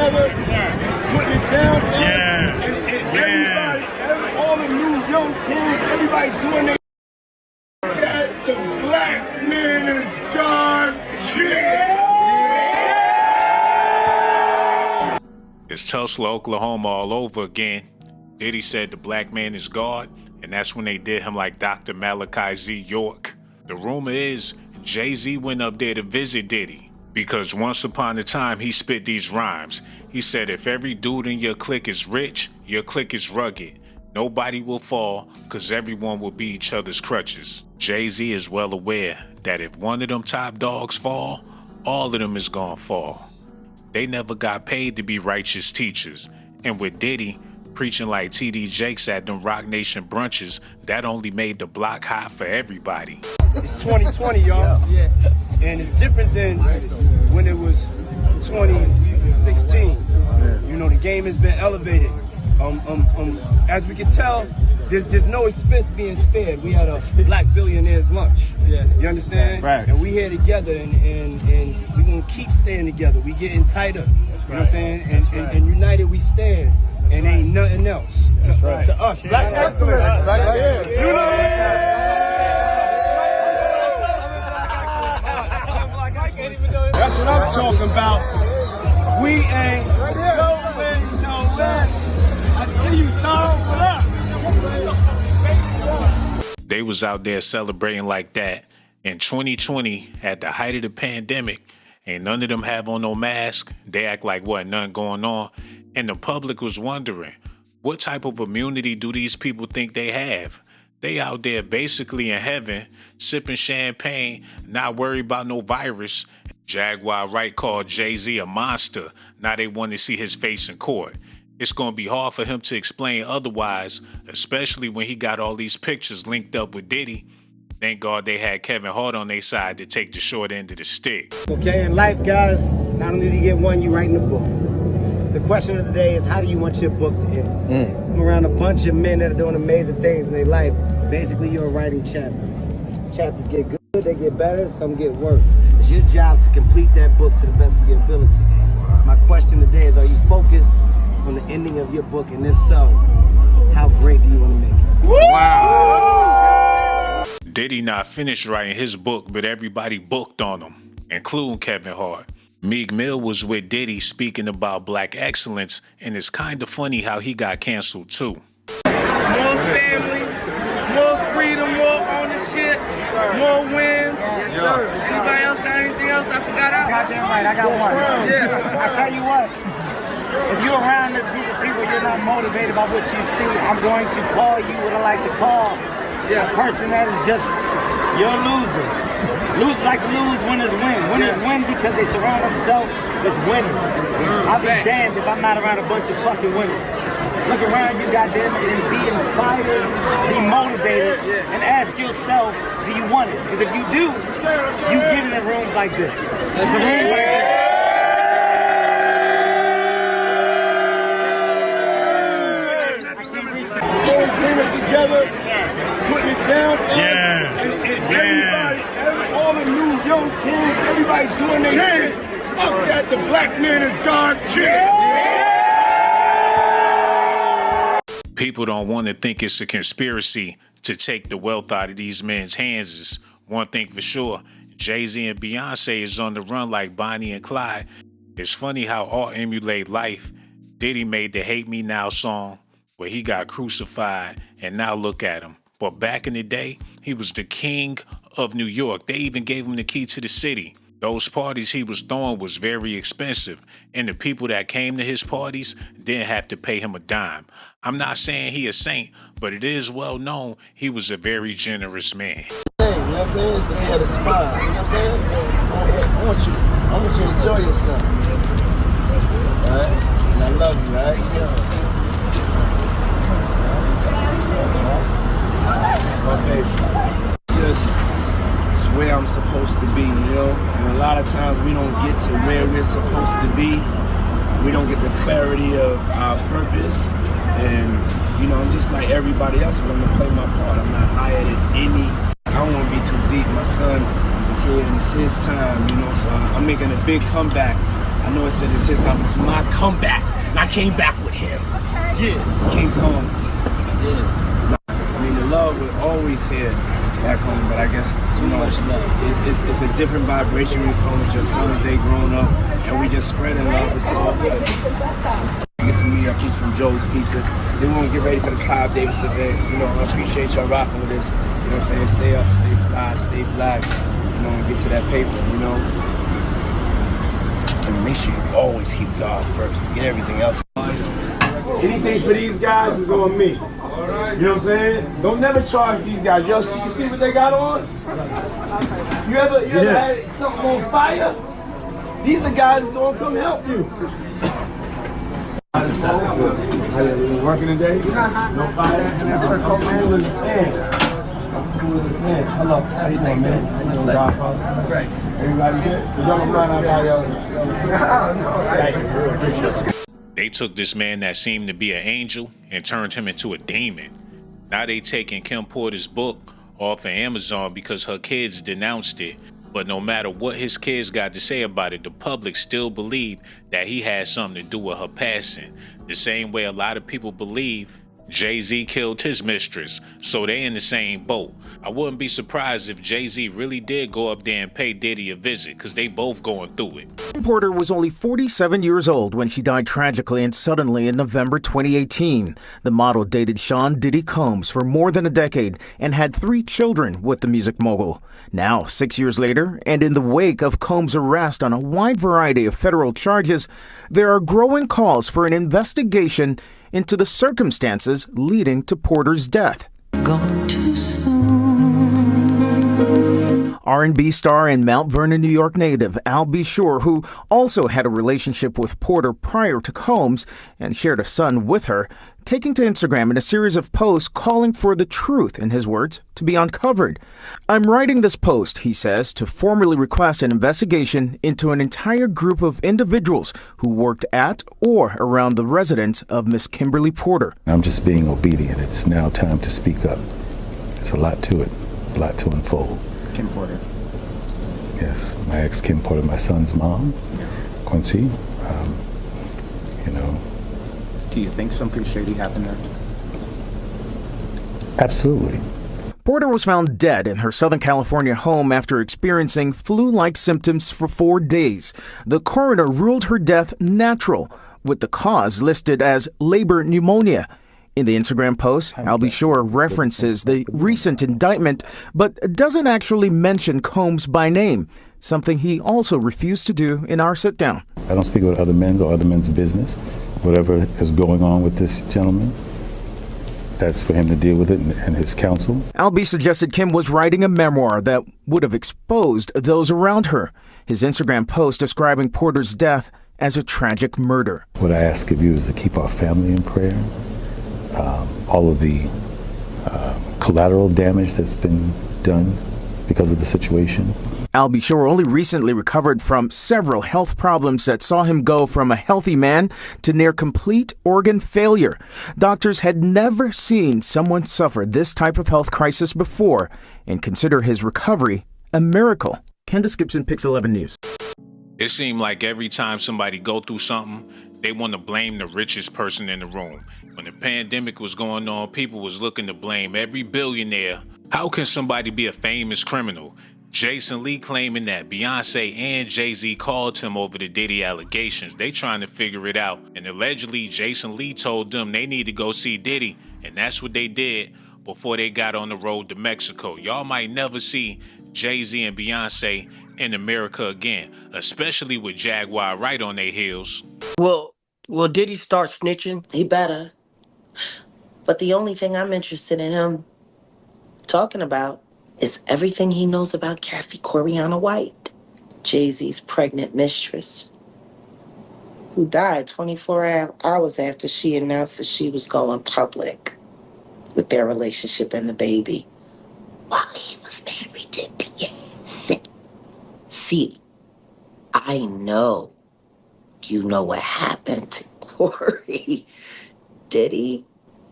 together, putting it down. And everybody, all the new young kids, everybody doing their that the black man is God. It's Tulsa, Oklahoma all over again. Diddy said the black man is God, and that's when they did him like Dr. Malachi Z. York. The rumor is Jay-Z went up there to visit Diddy because once upon a time he spit these rhymes. He said, if every dude in your clique is rich, your clique is rugged. Nobody will fall because everyone will be each other's crutches. Jay-Z is well aware that if one of them top dogs fall, all of them is gonna fall. They never got paid to be righteous teachers. And with Diddy preaching like TD Jakes at them Rock Nation brunches, that only made the block hot for everybody. It's 2020, y'all. Yeah. And it's different than when it was 2016. You know, the game has been elevated. As we can tell, there's no expense being spared. We had a black billionaire's lunch. Yeah. You understand? Right. And we here together, and we're gonna keep staying together. We getting tighter. You know what I'm saying? And united we stand. And ain't nothing else to us. Black excellence. That's what I'm talking about. We ain't going nowhere. I see you, Tom. What up? They was out there celebrating like that. In 2020, at the height of the pandemic, ain't none of them have on no mask. They act like what, nothing going on. And the public was wondering, what type of immunity do these people think they have? They out there basically in heaven, sipping champagne, not worried about no virus. Jaguar Wright called Jay-Z a monster. Now they want to see his face in court. It's going to be hard for him to explain otherwise, especially when he got all these pictures linked up with Diddy. Thank God they had Kevin Hart on their side to take the short end of the stick. Okay, in life, guys, not only do you get one, you writing a book. The question of the day is, how do you want your book to end? I'm around a bunch of men that are doing amazing things in their life. Basically, you're writing chapters. Chapters get good, they get better, some get worse. It's your job to complete that book to the best of your ability. My question today is, are you focused on the ending of your book? And if so, how great do you want to make it? Wow! Diddy not finished writing his book, but everybody booked on him, including Kevin Hart. Meek Mill was with Diddy speaking about black excellence, and it's kind of funny how he got canceled too. More family, more freedom, more ownership, more wins. Yes, sir. Anybody else got anything else I forgot out? Goddamn right, I got one. Yeah. I tell you what, if you're around this group of people, you're not motivated by what you see, I'm going to call you what I like to call a person that is just, you're a loser. Losers like to lose, winners win. Winners win because they surround themselves with winners. I'll be damned if I'm not around a bunch of fucking winners. Look around you, goddamn it, and be inspired, be motivated, and ask yourself, do you want it? Because if you do, you get it in rooms like this. It's a room like this. Always bring us together, putting it down. And everybody, all the new young kids, everybody doing their shit. Fuck that, the black man is God shit. People don't want to think it's a conspiracy to take the wealth out of these men's hands. One thing for sure, Jay-Z and Beyonce is on the run like Bonnie and Clyde. It's funny how all emulate life. Diddy made the Hate Me Now song where he got crucified, and now look at him. But back in the day, he was the king of New York. They even gave him the key to the city. Those parties he was throwing was very expensive, and the people that came to his parties didn't have to pay him a dime. I'm not saying he a saint, but it is well known he was a very generous man. You know what I'm saying? It's the day of the smile. You know what I'm saying? I want you to enjoy yourself. Alright? And I love you, right? Just it's where I'm supposed to be, you know? And a lot of times we don't get to where we're supposed to be. We don't get the clarity of our purpose. And, you know, I'm just like everybody else, but I'm gonna play my part. I'm not hired at any. I don't want to be too deep. My son is here and it's his time, you know, so I'm making a big comeback I know it said it's his album. It's my comeback, and I came back with him. Yeah, King Kong. Yeah. I mean, the love was always here back home, but I guess, you know, it's a different vibration when you come with your sons. They grown up, and we just spreading love. It's all good. Get some media piece from Joe's Pizza. They won't get ready for the Clive Davis event. You know, I appreciate y'all rocking with us. You know what I'm saying? Stay up, stay fly, stay black. You know, and get to that paper, you know? And make sure you always keep God first. Get everything else. Anything for these guys is on me. You know what I'm saying? Don't never charge these guys. Y'all see what they got on? You ever had something on fire? These are guys that's gonna come help you. Working today? No fire? Man, hello. How you doing, man? How you doing, Godfather? Great. Everybody good? They took this man that seemed to be an angel and turned him into a demon. Now they taking Kim Porter's book off of Amazon because her kids denounced it. But no matter what his kids got to say about it, the public still believe that he had something to do with her passing. The same way a lot of people believe Jay-Z killed his mistress, so they in the same boat. I wouldn't be surprised if Jay-Z really did go up there and pay Diddy a visit, because they both going through it. Porter was only 47 years old when she died tragically and suddenly in November 2018. The model dated Shawn Diddy Combs for more than a decade and had 3 children with the music mogul. Now, 6 years later, and in the wake of Combs' arrest on a wide variety of federal charges, there are growing calls for an investigation into the circumstances leading to Porter's death. Gone too soon. R&B star and Mount Vernon, New York native Al B. Sure, who also had a relationship with Porter prior to Combs and shared a son with her, taking to Instagram in a series of posts calling for the truth, in his words, to be uncovered. "I'm writing this post," he says, "to formally request an investigation into an entire group of individuals who worked at or around the residence of Miss Kimberly Porter." I'm just being obedient. It's now time to speak up. There's a lot to it, a lot to unfold. Kim Porter. Yes, my ex Kim Porter, my son's mom, Quincy. You know. Do you think something shady happened there? Absolutely. Porter was found dead in her Southern California home after experiencing flu-like symptoms for 4 days. The coroner ruled her death natural, with the cause listed as labor pneumonia. In the Instagram post, Al B. Sure references the recent indictment, but doesn't actually mention Combs by name, something he also refused to do in our sit-down. I don't speak about other men or other men's business. Whatever is going on with this gentleman, that's for him to deal with it and his counsel. Al B. suggested Kim was writing a memoir that would have exposed those around her. His Instagram post describing Porter's death as a tragic murder. What I ask of you is to keep our family in prayer. All of the collateral damage that's been done because of the situation. Al B. Sure only recently recovered from several health problems that saw him go from a healthy man to near complete organ failure. Doctors had never seen someone suffer this type of health crisis before and consider his recovery a miracle. Candace Gibson, Pix 11 News. It seemed like every time somebody go through something, they want to blame the richest person in the room. When the pandemic was going on, people was looking to blame every billionaire. How can somebody be a famous criminal? Jason Lee claiming that Beyonce and Jay-Z called him over the Diddy allegations. They trying to figure it out. And allegedly, Jason Lee told them they need to go see Diddy. And that's what they did before they got on the road to Mexico. Y'all might never see Jay-Z and Beyonce in America again, especially with Jaguar right on their heels. Will Diddy start snitching? He better. But the only thing I'm interested in him talking about is everything he knows about Kathy Coriana White, Jay-Z's pregnant mistress, who died 24 hours after she announced that she was going public with their relationship and the baby while he was married to Beyonce. See, I know you know what happened to Corey, Diddy,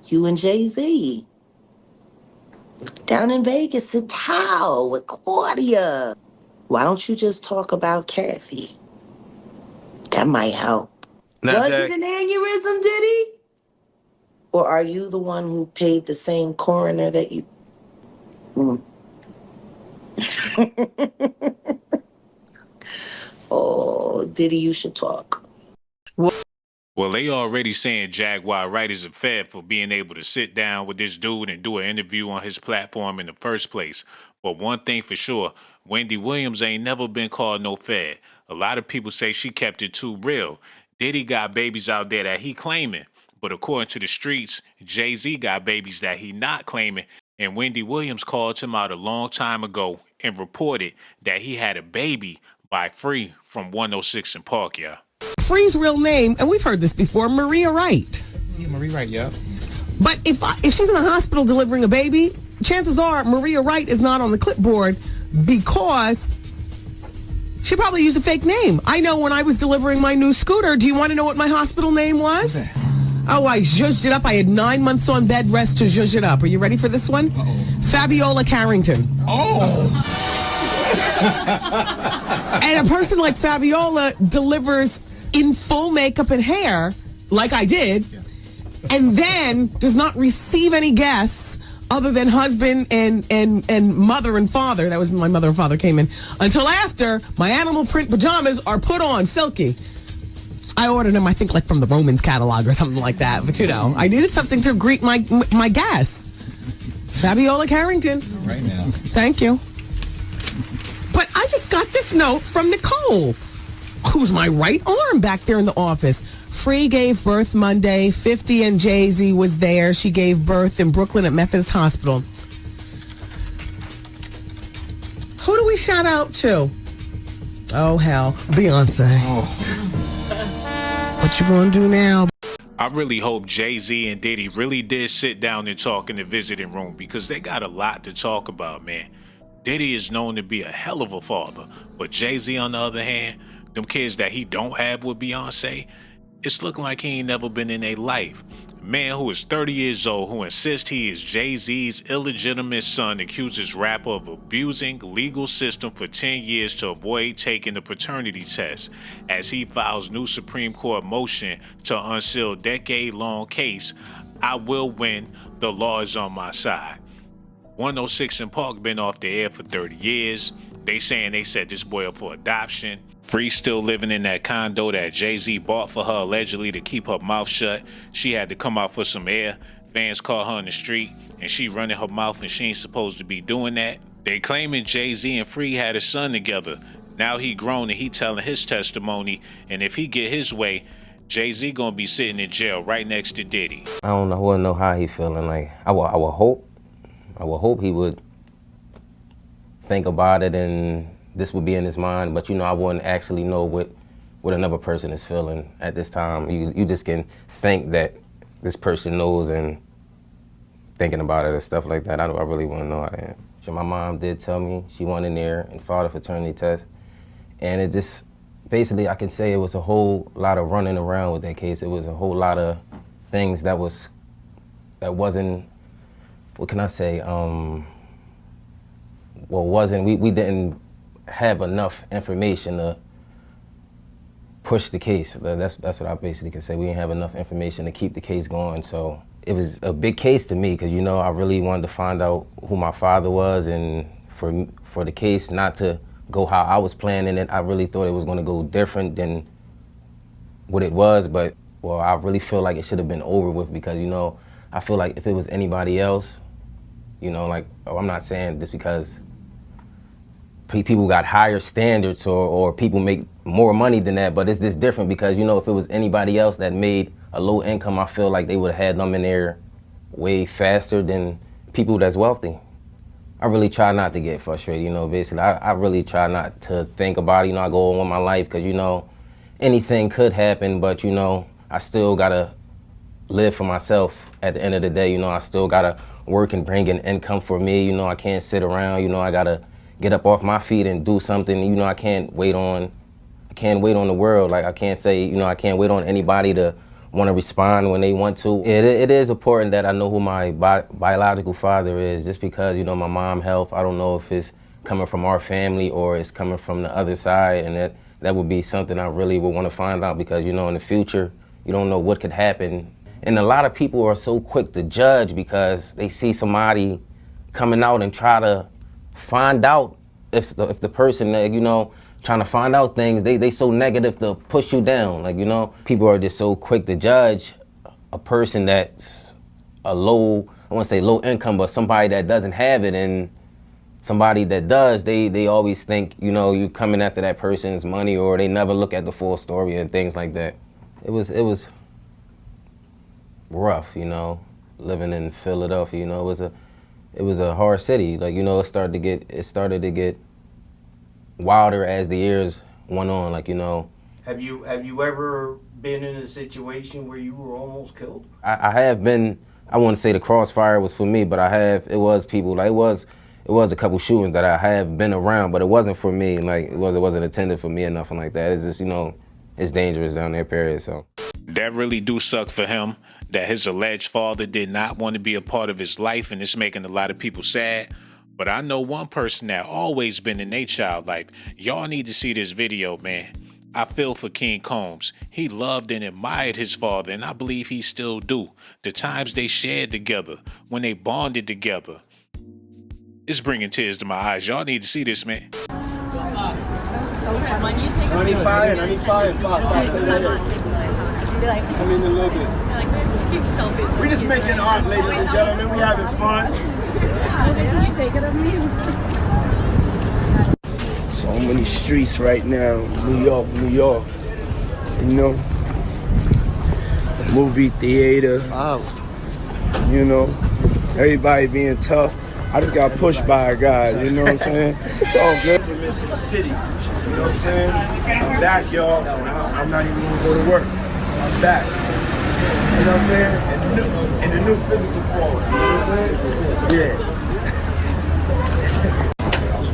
you and Jay-Z. Down in Vegas at Tao with Claudia. Why don't you just talk about Kathy? That might help. Was it an aneurysm, Diddy? Or are you the one who paid the same coroner that you... Oh, Diddy, you should talk. Well, they already saying Jaguar Wright is a fed for being able to sit down with this dude and do an interview on his platform in the first place. But one thing for sure, Wendy Williams ain't never been called no fed. A lot of people say she kept it too real. Diddy got babies out there that he claiming. But according to the streets, Jay-Z got babies that he not claiming. And Wendy Williams called him out a long time ago and reported that he had a baby by Free from 106 in Park, y'all. Free's real name, and we've heard this before, Maria Wright. Yeah, Maria Wright, yeah. But if she's in a hospital delivering a baby, chances are Maria Wright is not on the clipboard because she probably used a fake name. I know when I was delivering my new scooter, do you want to know what my hospital name was? Oh, I zhuzhed it up. I had 9 months on bed rest to zhuzh it up. Are you ready for this one? Fabiola Carrington. Oh! And a person like Fabiola delivers in full makeup and hair, like I did, and then does not receive any guests other than husband and mother and father. That was when my mother and father came in. Until after my animal print pajamas are put on, silky. I ordered them, I think, like from the Romans catalog or something like that. But, you know, I needed something to greet my guests. Fabiola Carrington. Right now. Thank you. But I just got this note from Nicole, who's my right arm back there in the office. Free gave birth Monday. 50 and Jay-Z was there. She gave birth in Brooklyn at Methodist Hospital. Who do we shout out to? Oh, hell. Beyonce. What you gonna do now? I really hope Jay-Z and Diddy really did sit down and talk in the visiting room because they got a lot to talk about, man. Diddy is known to be a hell of a father, but Jay-Z, on the other hand, them kids that he don't have with Beyonce, it's looking like he ain't never been in a life. A man who is 30 years old who insists he is Jay-Z's illegitimate son accuses rapper of abusing legal system for 10 years to avoid taking the paternity test as he files new Supreme Court motion to unseal decade-long case. I will win, the law is on my side. 106 in Park been off the air for 30 years. They saying they set this boy up for adoption. Free still living in that condo that Jay-Z bought for her allegedly to keep her mouth shut. She had to come out for some air. Fans caught her in the street and she running her mouth and she ain't supposed to be doing that. They claiming Jay-Z and Free had a son together. Now he grown and he telling his testimony, and if he get his way, Jay-Z gonna be sitting in jail right next to Diddy. I don't know, I wouldn't know how he feeling. Like I would hope he would think about it and this would be in his mind, but you know, I wouldn't actually know what another person is feeling at this time. You just can think that this person knows and thinking about it and stuff like that. I really want to know. So my mom did tell me she went in there and filed a paternity test, and it just basically I can say it was a whole lot of running around with that case. It was a whole lot of things that wasn't. What can I say? We didn't have enough information to push the case. That's what I basically can say. We didn't have enough information to keep the case going. So it was a big case to me because, you know, I really wanted to find out who my father was, and for the case not to go how I was planning it, I really thought it was going to go different than what it was. But, well, I really feel like it should have been over with because, you know, I feel like if it was anybody else, you know, like, I'm not saying this because people got higher standards or people make more money than that, but it's this different because, you know, if it was anybody else that made a low income, I feel like they would have had them in there way faster than people that's wealthy. I really try not to get frustrated, you know, basically. I really try not to think about it, you know, I go on with my life because, you know, anything could happen, but, you know, I still gotta live for myself at the end of the day, you know, I still gotta work and bring an income for me, you know, I can't sit around, you know, I gotta get up off my feet and do something. You know, I can't wait on the world. Like, I can't say, you know, I can't wait on anybody to want to respond when they want to. It is important that I know who my biological father is, just because, you know, my mom's health, I don't know if it's coming from our family or it's coming from the other side, and That would be something I really would want to find out, because, you know, in the future, you don't know what could happen. And a lot of people are so quick to judge because they see somebody coming out and try to find out if the person, you know, trying to find out things, they so negative to push you down. Like, you know, people are just so quick to judge a person that's a low, I wouldn't say low income, but somebody that doesn't have it, and somebody that does, they always think, you know, you coming after that person's money, or they never look at the full story and things like that. It was rough, you know, living in Philadelphia. You know, it was a hard city. Like, you know, it started to get wilder as the years went on. Like, you know. Have you ever been in a situation where you were almost killed? I have been. I wouldn't say the crossfire was for me, but it was people. Like, it was a couple shootings that I have been around, but it wasn't for me. Like, it wasn't intended for me or nothing like that. It's just, you know, it's dangerous down there, period. So that really do suck for him, that his alleged father did not want to be a part of his life, and it's making a lot of people sad. But I know one person that always been in their child life. Y'all need to see this video, man. I feel for King Combs. He loved and admired his father, and I believe he still do. The times they shared together, when they bonded together. It's bringing tears to my eyes. Y'all need to see this, man. 95 and 95 Come in a little bit. We just making art, ladies and gentlemen. We having fun. So many streets right now, New York. You know, movie theater. You know, everybody being tough. I just got pushed by a guy, you know what I'm saying? It's all good. The city, you know what I'm saying? I'm back, y'all. I'm not even gonna go to work. I'm back. You know what I'm saying? In the new physical form. You know what I'm saying?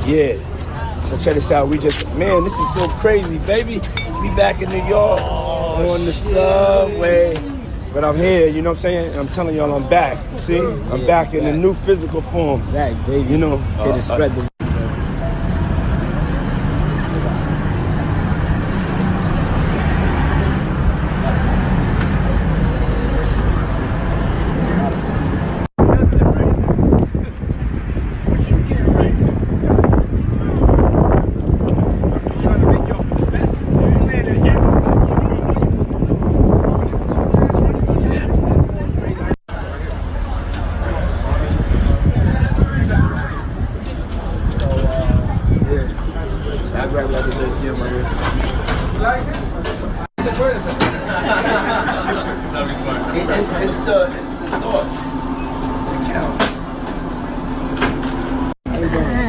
Yeah. So check this out. Man, this is so crazy, baby. We back in New York on the subway. But I'm here, you know what I'm saying? I'm telling y'all I'm back. See? I'm back in the new physical form. Back, baby. You know, here to spread the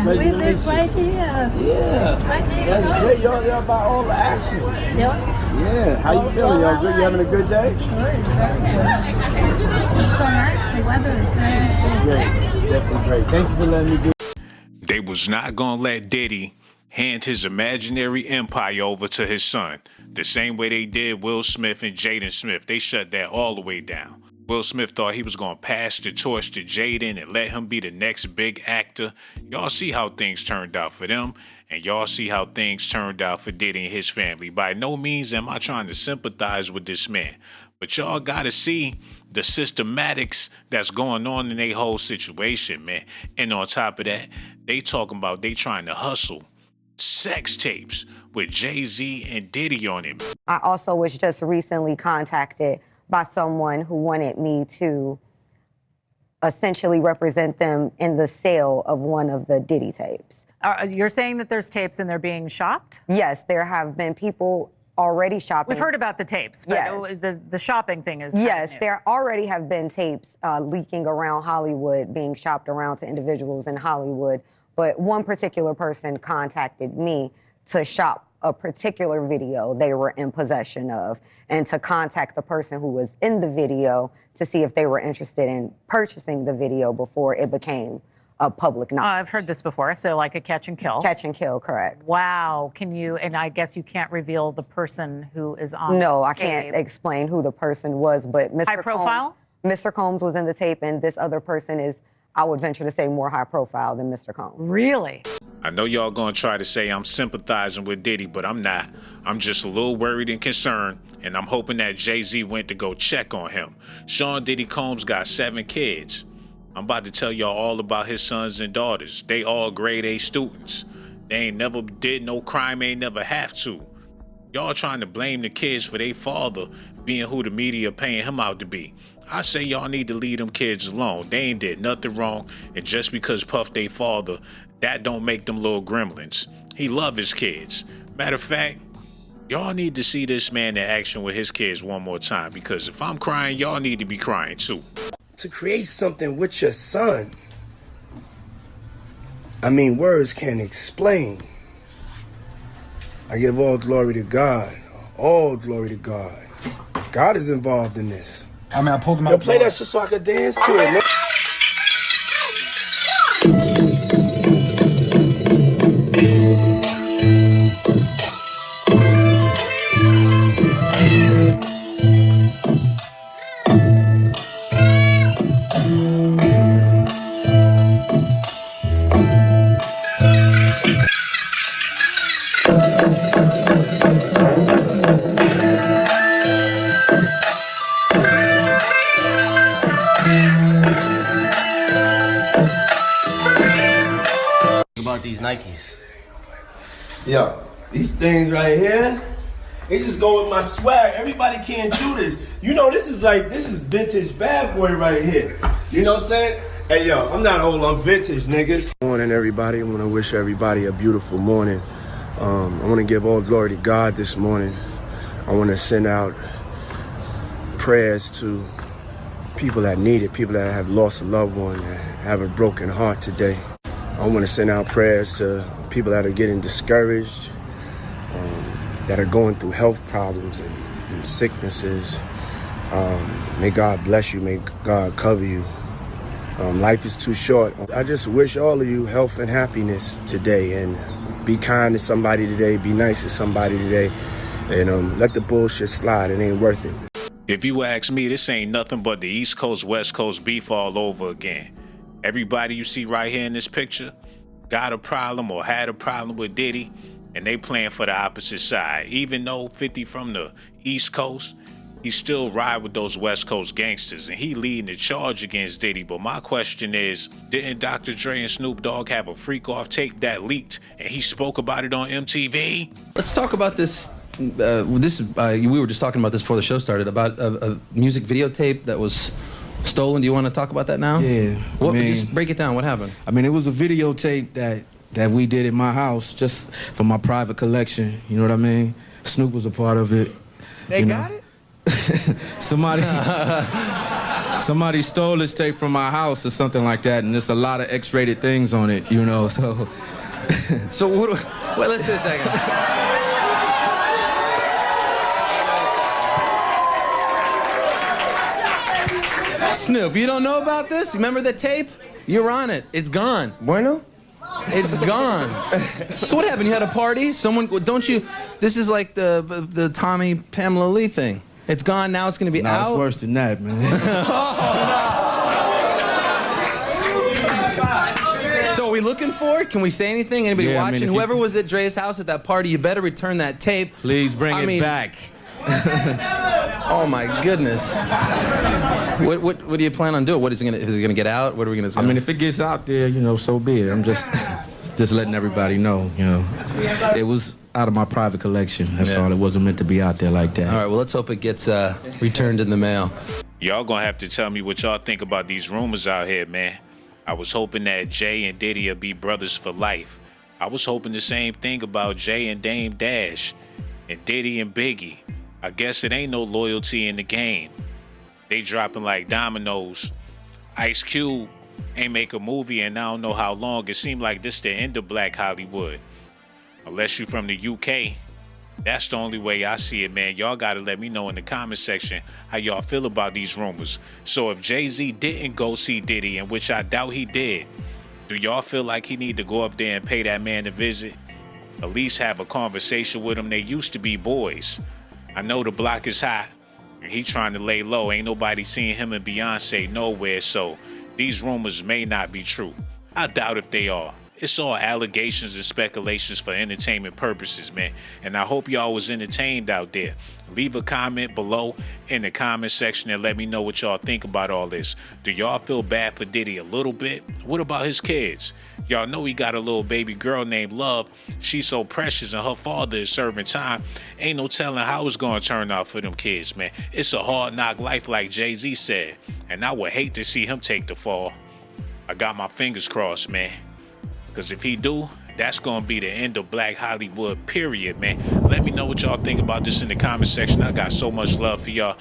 We live right here. Yeah. Right here. That's great. Y'all about all the action. Yeah. How you feeling? Y'all good? You having a good day? Good. Very good. It's so nice. The weather is great. It's great. It's definitely great. Thank you for letting me do. They was not gonna let Diddy hand his imaginary empire over to his son. The same way they did Will Smith and Jaden Smith. They shut that all the way down. Will Smith thought he was going to pass the torch to Jaden and let him be the next big actor. Y'all see how things turned out for them, and y'all see how things turned out for Diddy and his family. By no means am I trying to sympathize with this man, but y'all got to see the systematics that's going on in their whole situation, man. And on top of that, they talking about they trying to hustle sex tapes with Jay-Z and Diddy on it. I also was just recently contacted by someone who wanted me to essentially represent them in the sale of one of the Diddy tapes. You're saying that there's tapes and they're being shopped? Yes, there have been people already shopping. We've heard about the tapes, but yes. The shopping thing is yes, there already have been tapes leaking around Hollywood, being shopped around to individuals in Hollywood. But one particular person contacted me to shop a particular video they were in possession of, and to contact the person who was in the video to see if they were interested in purchasing the video before it became a public knowledge. I've heard this before, so like a catch and kill. Catch and kill, correct. Wow, can you, and I guess you can't reveal the person who is on No, this I can't tape. explain who the person was, but Mr. High profile? Mr. Combs was in the tape, and this other person is, I would venture to say, more high profile than Mr. Combs. Really? I know y'all gonna try to say I'm sympathizing with Diddy, but I'm not. I'm just a little worried and concerned, and I'm hoping that Jay-Z went to go check on him. Shawn Diddy Combs got 7 kids. I'm about to tell y'all all about his sons and daughters. They all grade A students. They ain't never did no crime, ain't never have to. Y'all trying to blame the kids for their father being who the media paying him out to be. I say y'all need to leave them kids alone. They ain't did nothing wrong, and just because Puff they father, that don't make them little gremlins. He love his kids. Matter of fact, y'all need to see this man in action with his kids one more time, because if I'm crying, y'all need to be crying too. To create something with your son, I mean, words can't explain. I give all glory to God. All glory to God. God is involved in this. I mean, I pulled him out. Yo, play that shit so I could dance to it, man. About these Nikes. Yo, these things right here, they just go with my swag. Everybody can't do this. You know, this is vintage bad boy right here. You know what I'm saying? Hey, yo, I'm not old, I'm vintage, niggas. Good morning, everybody. I want to wish everybody a beautiful morning. I want to give all glory to God this morning. I want to send out prayers to people that need it, people that have lost a loved one, that have a broken heart today. I want to send out prayers to people that are getting discouraged, that are going through health problems and sicknesses. May God bless you. May God cover you. Life is too short. I just wish all of you health and happiness today, and be kind to somebody today. Be nice to somebody today, and let the bullshit slide. It ain't worth it. If you ask me, this ain't nothing but the East Coast, West Coast beef all over again. Everybody you see right here in this picture got a problem or had a problem with Diddy, and they playing for the opposite side. Even though 50 from the East Coast, he still ride with those West Coast gangsters, and he leading the charge against Diddy. But my question is, didn't Dr. Dre and Snoop Dogg have a freak-off tape that leaked, and he spoke about it on MTV? Let's talk about this. We were just talking about this before the show started, about a music videotape that was stolen. Do you want to talk about that now? Yeah. Just break it down. What happened? I mean, it was a videotape that we did in my house just for my private collection. You know what I mean? Snoop was a part of it. They got it? Somebody stole this tape from my house or something like that, and there's a lot of X-rated things on it, you know, so... So well, let's see a second. Snoop, you don't know about this? Remember the tape? You're on it. It's gone. Bueno? It's gone. So what happened? You had a party? Don't you? This is like the Tommy Pamela Lee thing. It's gone. Now it's going to be out. It's worse than that, man. So are we looking for it? Can we say anything? Anybody watching? Whoever was at Dre's house at that party, you better return that tape. Please bring it back. Oh my goodness. What do you plan on doing? Is it gonna get out? What are we gonna do? I mean, if it gets out there, you know, so be it. I'm just letting everybody know, you know. It was out of my private collection. That's all. It wasn't meant to be out there like that. All right, well, let's hope it gets returned in the mail. Y'all gonna have to tell me what y'all think about these rumors out here, man. I was hoping that Jay and Diddy would be brothers for life. I was hoping the same thing about Jay and Dame Dash and Diddy and Biggie. I guess it ain't no loyalty in the game. They dropping like dominoes. Ice Cube ain't make a movie in I don't know how long. It seemed like this the end of Black Hollywood. Unless you from the UK. That's the only way I see it, man. Y'all gotta let me know in the comment section how y'all feel about these rumors. So if Jay-Z didn't go see Diddy, and which I doubt he did, do y'all feel like he need to go up there and pay that man a visit? At least have a conversation with him. They used to be boys. I know the block is hot, and he trying to lay low. Ain't nobody seeing him and Beyonce nowhere, so these rumors may not be true. I doubt if they are. It's all allegations and speculations for entertainment purposes, man. And I hope y'all was entertained out there. Leave a comment below in the comment section and let me know what y'all think about all this. Do y'all feel bad for Diddy a little bit? What about his kids? Y'all know he got a little baby girl named Love. She's so precious and her father is serving time. Ain't no telling how it's gonna turn out for them kids, man. It's a hard knock life like Jay-Z said. And I would hate to see him take the fall. I got my fingers crossed, man. Because if he do, that's going to be the end of Black Hollywood, period, man. Let me know what y'all think about this in the comment section. I got so much love for y'all.